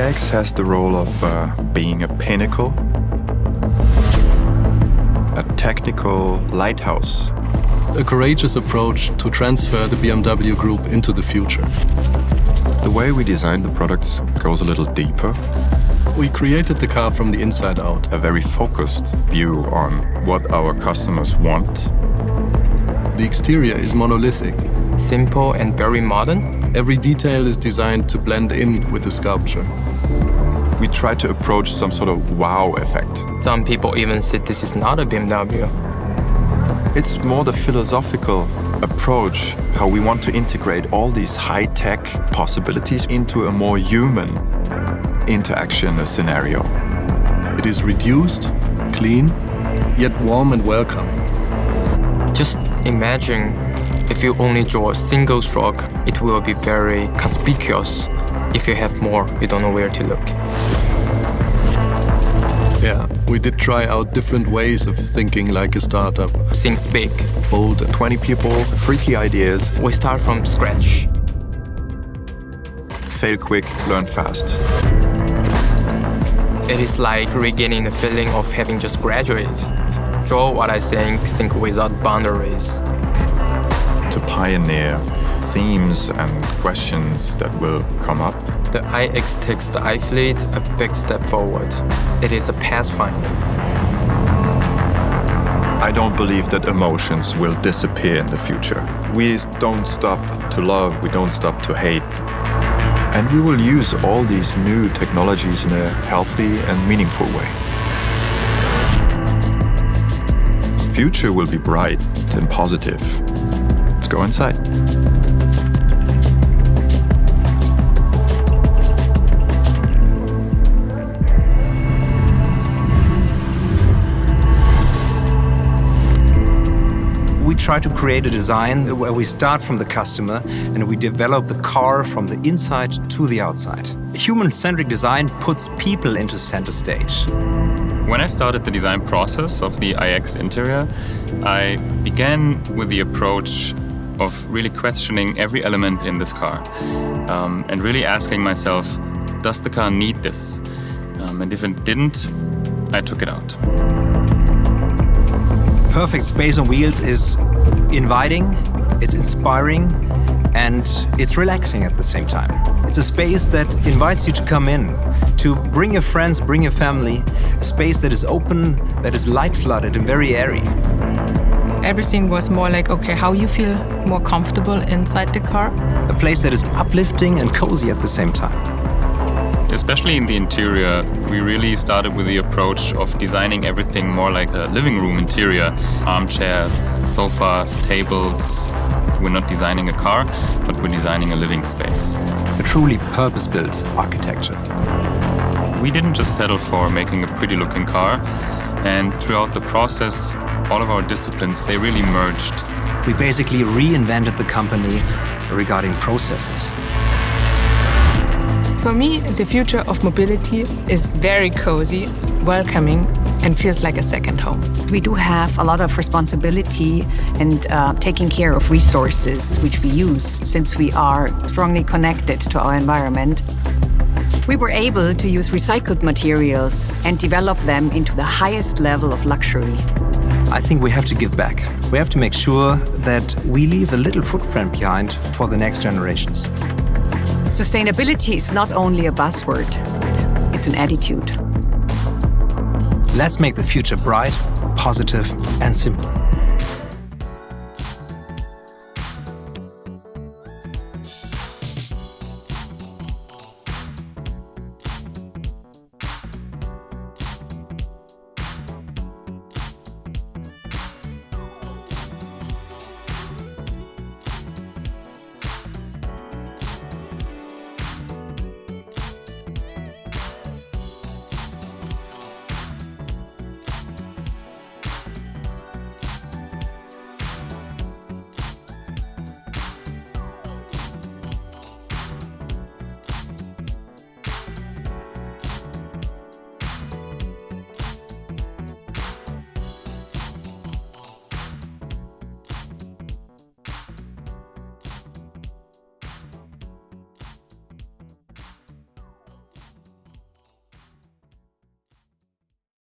iX has the role of being a pinnacle, a technical lighthouse. A courageous approach to transfer the BMW Group into the future. The way we design the products goes a little deeper. We created the car from the inside out. A very focused view on what our customers want. The exterior is monolithic. Simple and very modern. Every detail is designed to blend in with the sculpture. We try to approach some sort of wow effect. Some people even said this is not a BMW. It's more the philosophical approach, how we want to integrate all these high-tech possibilities into a more human interaction scenario. It is reduced, clean, yet warm and welcome. Just imagine if you only draw a single stroke, it will be very conspicuous. If you have more, you don't know where to look. Yeah, we did try out different ways of thinking like a startup. Think big. Bold. 20 people, freaky ideas. We start from scratch. Fail quick, learn fast. It is like regaining the feeling of having just graduated. Draw what I think without boundaries. To pioneer themes and questions that will come up. The iX takes the iFleet a big step forward. It is a pathfinder. I don't believe that emotions will disappear in the future. We don't stop to love, we don't stop to hate. And we will use all these new technologies in a healthy and meaningful way. Future will be bright and positive. Let's go inside. We try to create a design where we start from the customer and we develop the car from the inside to the outside. Human-centric design puts people into center stage. When I started the design process of the iX interior, I began with the approach of really questioning every element in this car and really asking myself, does the car need this? And if it didn't, I took it out. Perfect Space on Wheels is inviting, it's inspiring, and it's relaxing at the same time. It's a space that invites you to come in, to bring your friends, bring your family, a space that is open, that is light-flooded and very airy. Everything was more like, okay, how you feel more comfortable inside the car. A place that is uplifting and cozy at the same time. Especially in the interior, we really started with the approach of designing everything more like a living room interior. Armchairs, sofas, tables. We're not designing a car, but we're designing a living space. A truly purpose-built architecture. We didn't just settle for making a pretty-looking car, and throughout the process, all of our disciplines, they really merged. We basically reinvented the company regarding processes. For me, the future of mobility is very cozy, welcoming, and feels like a second home. We do have a lot of responsibility and taking care of resources which we use since we are strongly connected to our environment. We were able to use recycled materials and develop them into the highest level of luxury. I think we have to give back. We have to make sure that we leave a little footprint behind for the next generations. Sustainability is not only a buzzword, it's an attitude. Let's make the future bright, positive, and simple.